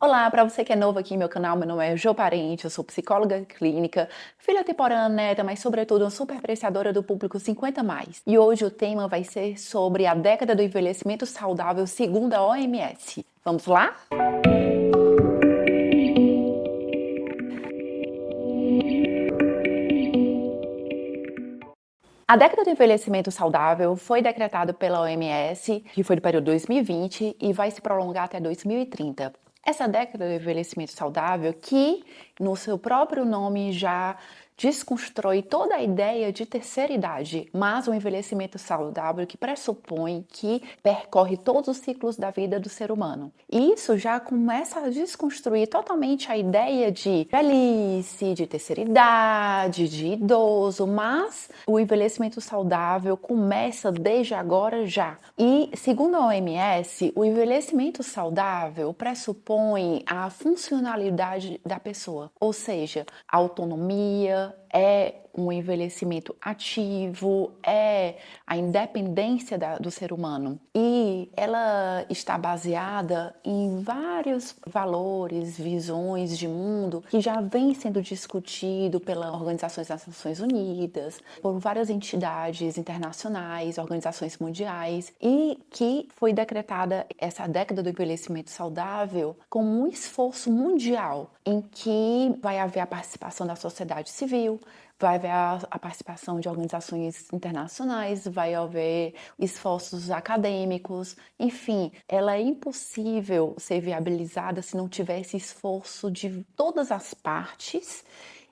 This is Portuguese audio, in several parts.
Olá, para você que é novo aqui no meu canal, meu nome é Jo Parente, eu sou psicóloga clínica, filha temporânea neta, mas sobretudo uma super apreciadora do público 50+. E hoje o tema vai ser sobre a década do envelhecimento saudável segundo a OMS. Vamos lá? A década do envelhecimento saudável foi decretada pela OMS, que foi do período 2020 e vai se prolongar até 2030. Essa década do envelhecimento saudável, que no seu próprio nome já desconstrói toda a ideia de terceira idade, mas um envelhecimento saudável que pressupõe que percorre todos os ciclos da vida do ser humano. E isso já começa a desconstruir totalmente a ideia de velhice, de terceira idade, de idoso, mas o envelhecimento saudável começa desde agora já. E, segundo a OMS, o envelhecimento saudável pressupõe a funcionalidade da pessoa, ou seja, a autonomia, é um envelhecimento ativo, é a independência do ser humano. E ela está baseada em vários valores, visões de mundo que já vem sendo discutido pela Organização das Nações Unidas, por várias entidades internacionais, organizações mundiais, e que foi decretada essa década do envelhecimento saudável como um esforço mundial em que vai haver a participação da sociedade civil, vai haver a participação de organizações internacionais, vai haver esforços acadêmicos, enfim, ela é impossível ser viabilizada se não tiver esse esforço de todas as partes,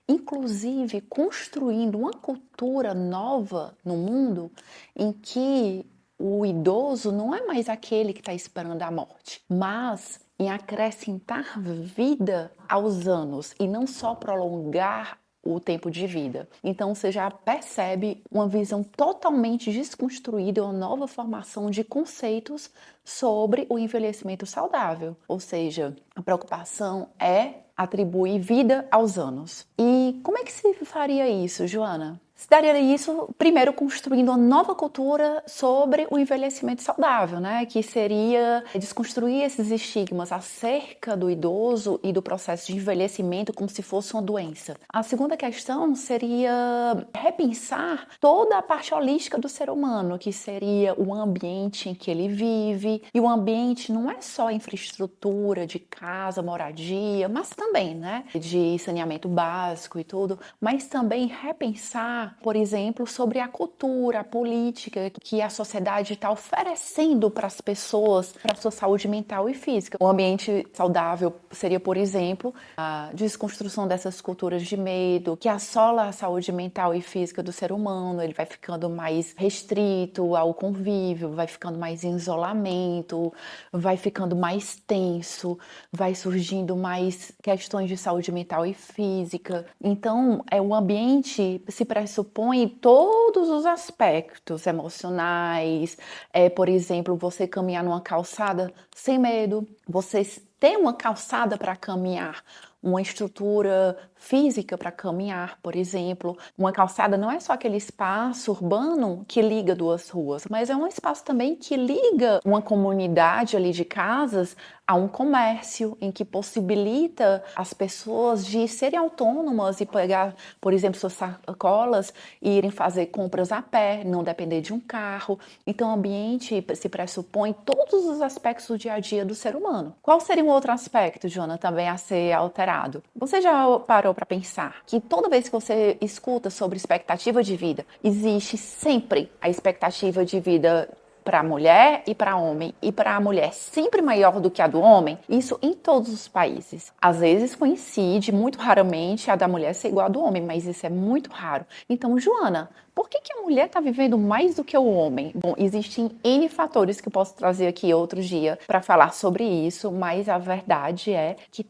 inclusive construindo uma cultura nova no mundo em que o idoso não é mais aquele que está esperando a morte, mas em acrescentar vida aos anos e não só prolongar o tempo de vida. Então você já percebe uma visão totalmente desconstruída, uma nova formação de conceitos sobre o envelhecimento saudável. Ou seja, a preocupação é atribuir vida aos anos. E como é que se faria isso, Joana? Se daria isso, primeiro, construindo uma nova cultura sobre o envelhecimento saudável, né? Que seria desconstruir esses estigmas acerca do idoso e do processo de envelhecimento como se fosse uma doença. A segunda questão seria repensar toda a parte holística do ser humano, que seria o ambiente em que ele vive. E o ambiente não é só infraestrutura de casa, moradia, mas também, né? De saneamento básico e tudo, mas também repensar, por exemplo, sobre a cultura, a política que a sociedade está oferecendo para as pessoas, para a sua saúde mental e física. Um ambiente saudável seria, por exemplo, a desconstrução dessas culturas de medo, que assola a saúde mental e física do ser humano, ele vai ficando mais restrito ao convívio, vai ficando mais em isolamento, vai ficando mais tenso, vai surgindo mais questões de saúde mental e física. Então, o ambiente se pressupõe todos os aspectos emocionais, por exemplo, você caminhar numa calçada sem medo, você ter uma calçada para caminhar, uma estrutura física para caminhar, por exemplo. Uma calçada não é só aquele espaço urbano que liga duas ruas, mas é um espaço também que liga uma comunidade ali de casas a um comércio, em que possibilita as pessoas de serem autônomas e pegar, por exemplo, suas sacolas e irem fazer compras a pé, não depender de um carro. Então, o ambiente se pressupõe todos os aspectos do dia a dia do ser humano. Qual seria um outro aspecto, Joana, também a ser alterado? Você já parou para pensar que toda vez que você escuta sobre expectativa de vida, existe sempre a expectativa de vida para a mulher e para homem, e para a mulher sempre maior do que a do homem, isso em todos os países. Às vezes coincide, muito raramente, a da mulher ser igual a do homem, mas isso é muito raro. Então, Joana, por que a mulher está vivendo mais do que o homem? Bom, existem N fatores que eu posso trazer aqui outro dia para falar sobre isso, mas a verdade é que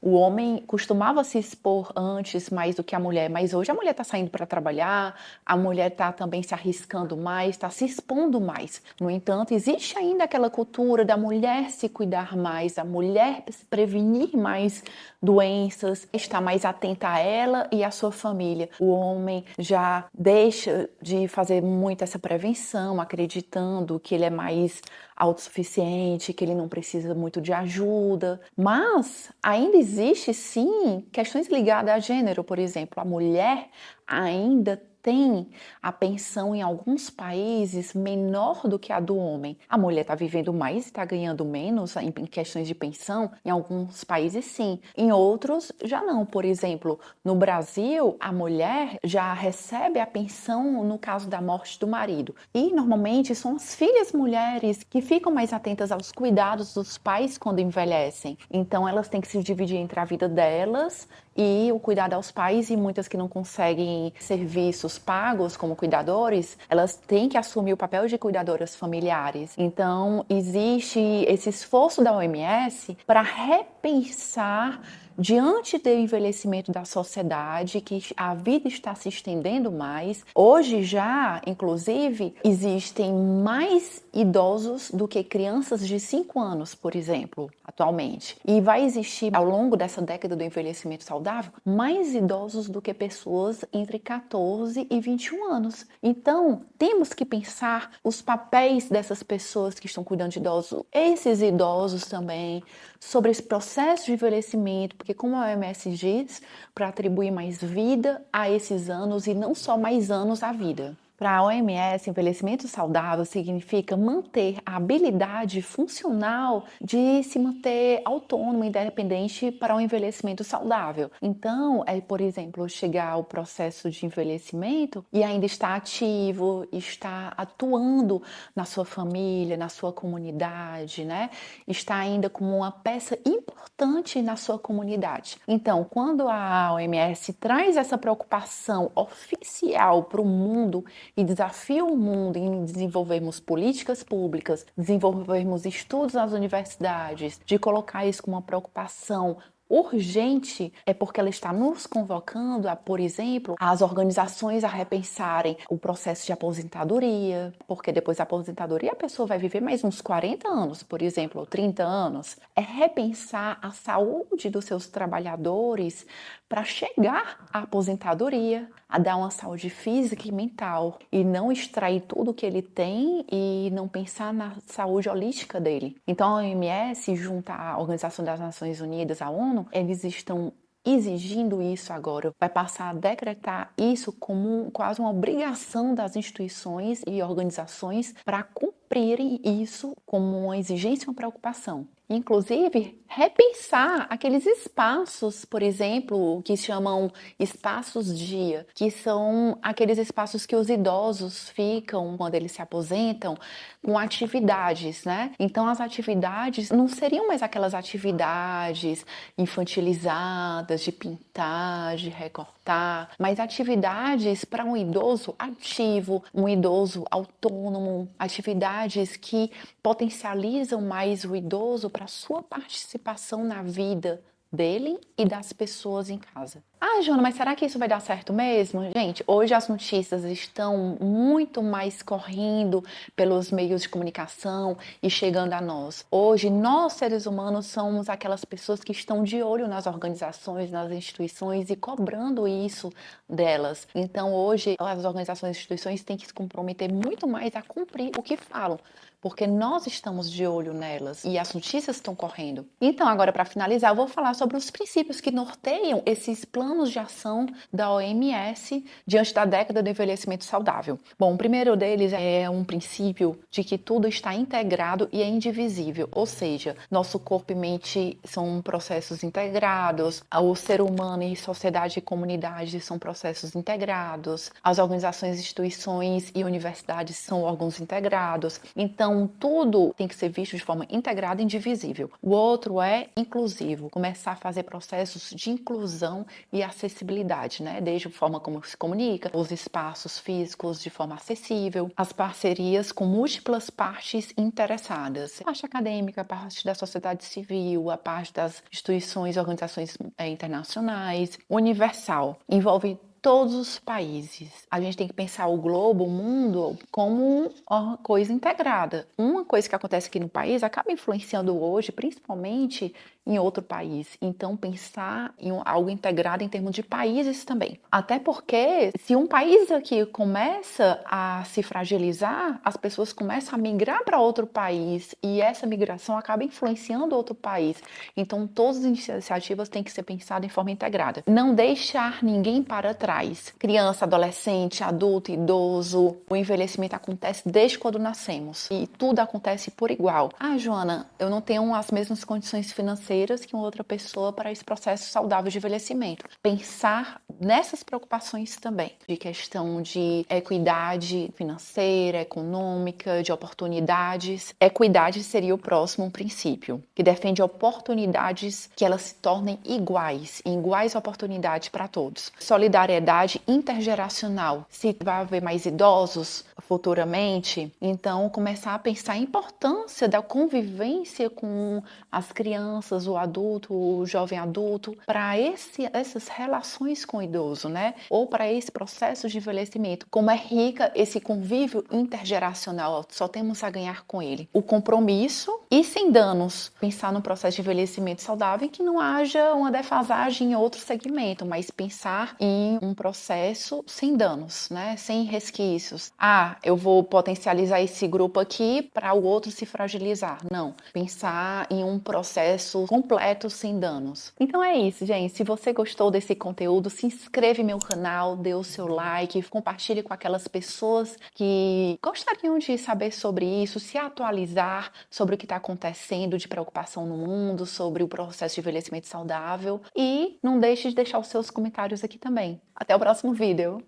o homem costumava se expor antes mais do que a mulher, mas hoje a mulher está saindo para trabalhar, a mulher está também se arriscando mais, está se expondo mais. No entanto, existe ainda aquela cultura da mulher se cuidar mais, da mulher se prevenir mais doenças, estar mais atenta a ela e à sua família. O homem já deixa de fazer muito essa prevenção, acreditando que ele é mais autossuficiente, que ele não precisa muito de ajuda. Mas ainda existe sim questões ligadas a gênero, por exemplo, a mulher ainda tem a pensão em alguns países menor do que a do homem. A mulher está vivendo mais e está ganhando menos em questões de pensão, em alguns países sim, em outros já não. Por exemplo, no Brasil, a mulher já recebe a pensão no caso da morte do marido. E normalmente são as filhas mulheres que ficam mais atentas aos cuidados dos pais quando envelhecem. Então elas têm que se dividir entre a vida delas e o cuidado aos pais, e muitas que não conseguem serviços pagos como cuidadores, elas têm que assumir o papel de cuidadoras familiares. Então, existe esse esforço da OMS para repensar diante do envelhecimento da sociedade, que a vida está se estendendo mais. Hoje já, inclusive, existem mais idosos do que crianças de 5 anos, por exemplo, atualmente. E vai existir, ao longo dessa década do envelhecimento saudável, mais idosos do que pessoas entre 14 e 21 anos. Então, temos que pensar os papéis dessas pessoas que estão cuidando de idosos, esses idosos também, sobre esse processo de envelhecimento, porque como a OMS diz, para atribuir mais vida a esses anos e não só mais anos à vida. Para a OMS, envelhecimento saudável significa manter a habilidade funcional de se manter autônomo e independente para um envelhecimento saudável. Então, por exemplo, chegar ao processo de envelhecimento e ainda estar ativo, estar atuando na sua família, na sua comunidade, né? Está ainda como uma peça importante na sua comunidade. Então, quando a OMS traz essa preocupação oficial para o mundo e desafia o mundo em desenvolvermos políticas públicas, desenvolvermos estudos nas universidades, de colocar isso como uma preocupação urgente, é porque ela está nos convocando a, por exemplo, as organizações a repensarem o processo de aposentadoria, porque depois da aposentadoria a pessoa vai viver mais uns 40 anos, por exemplo, ou 30 anos. É repensar a saúde dos seus trabalhadores para chegar à aposentadoria, a dar uma saúde física e mental, e não extrair tudo que ele tem e não pensar na saúde holística dele. Então a OMS, junto à Organização das Nações Unidas, a ONU, eles estão exigindo isso agora, vai passar a decretar isso como quase uma obrigação das instituições e organizações para cumprirem isso como uma exigência e uma preocupação. Inclusive, repensar aqueles espaços, por exemplo, que chamam espaços dia, que são aqueles espaços que os idosos ficam quando eles se aposentam, com atividades, né? Então, as atividades não seriam mais aquelas atividades infantilizadas, de pintar, de recortar, mas atividades para um idoso ativo, um idoso autônomo, atividades que potencializam mais o idoso para sua participação na vida dele e das pessoas em casa. Ah, Joana, mas será que isso vai dar certo mesmo? Gente, hoje as notícias estão muito mais correndo pelos meios de comunicação e chegando a nós. Hoje, nós, seres humanos, somos aquelas pessoas que estão de olho nas organizações, nas instituições e cobrando isso delas. Então, hoje, as organizações e instituições têm que se comprometer muito mais a cumprir o que falam, porque nós estamos de olho nelas e as notícias estão correndo. Então, agora, para finalizar, eu vou falar sobre os princípios que norteiam esses planos de ação da OMS diante da década do envelhecimento saudável. Bom, o primeiro deles é um princípio de que tudo está integrado e é indivisível, ou seja, nosso corpo e mente são processos integrados, o ser humano e sociedade e comunidade são processos integrados, as organizações, instituições e universidades são órgãos integrados. Então, tudo tem que ser visto de forma integrada e indivisível. O outro é inclusivo, começar a fazer processos de inclusão e acessibilidade, né? Desde a forma como se comunica, os espaços físicos de forma acessível, as parcerias com múltiplas partes interessadas, a parte acadêmica, a parte da sociedade civil, a parte das instituições e organizações internacionais, universal, envolve todos os países. A gente tem que pensar o globo, o mundo, como uma coisa integrada. Uma coisa que acontece aqui no país acaba influenciando hoje, principalmente em outro país. Então, pensar em algo integrado em termos de países também. Até porque, se um país aqui começa a se fragilizar, as pessoas começam a migrar para outro país e essa migração acaba influenciando outro país. Então, todas as iniciativas têm que ser pensadas em forma integrada. Não deixar ninguém para trás. Criança, adolescente, adulto, idoso, o envelhecimento acontece desde quando nascemos e tudo acontece por igual. Ah, Joana, eu não tenho as mesmas condições financeiras que uma outra pessoa para esse processo saudável de envelhecimento. Pensar nessas preocupações também, de questão de equidade financeira, econômica, de oportunidades. Equidade seria o próximo princípio, que defende oportunidades que elas se tornem iguais, iguais oportunidades para todos. Solidariedade intergeracional. Se vai haver mais idosos futuramente, então começar a pensar a importância da convivência com as crianças, o adulto, o jovem adulto, para essas relações com o idoso, né? Ou para esse processo de envelhecimento. Como é rica esse convívio intergeracional, só temos a ganhar com ele. O compromisso e sem danos. Pensar no processo de envelhecimento saudável em que não haja uma defasagem em outro segmento, mas pensar em um processo sem danos, né? Sem resquícios. Ah, eu vou potencializar esse grupo aqui para o outro se fragilizar. Não. Pensar em um processo completo sem danos. Então é isso, gente. Se você gostou desse conteúdo, se inscreve no meu canal, dê o seu like, compartilhe com aquelas pessoas que gostariam de saber sobre isso, se atualizar sobre o que está acontecendo de preocupação no mundo, sobre o processo de envelhecimento saudável. E não deixe de deixar os seus comentários aqui também. Até o próximo vídeo!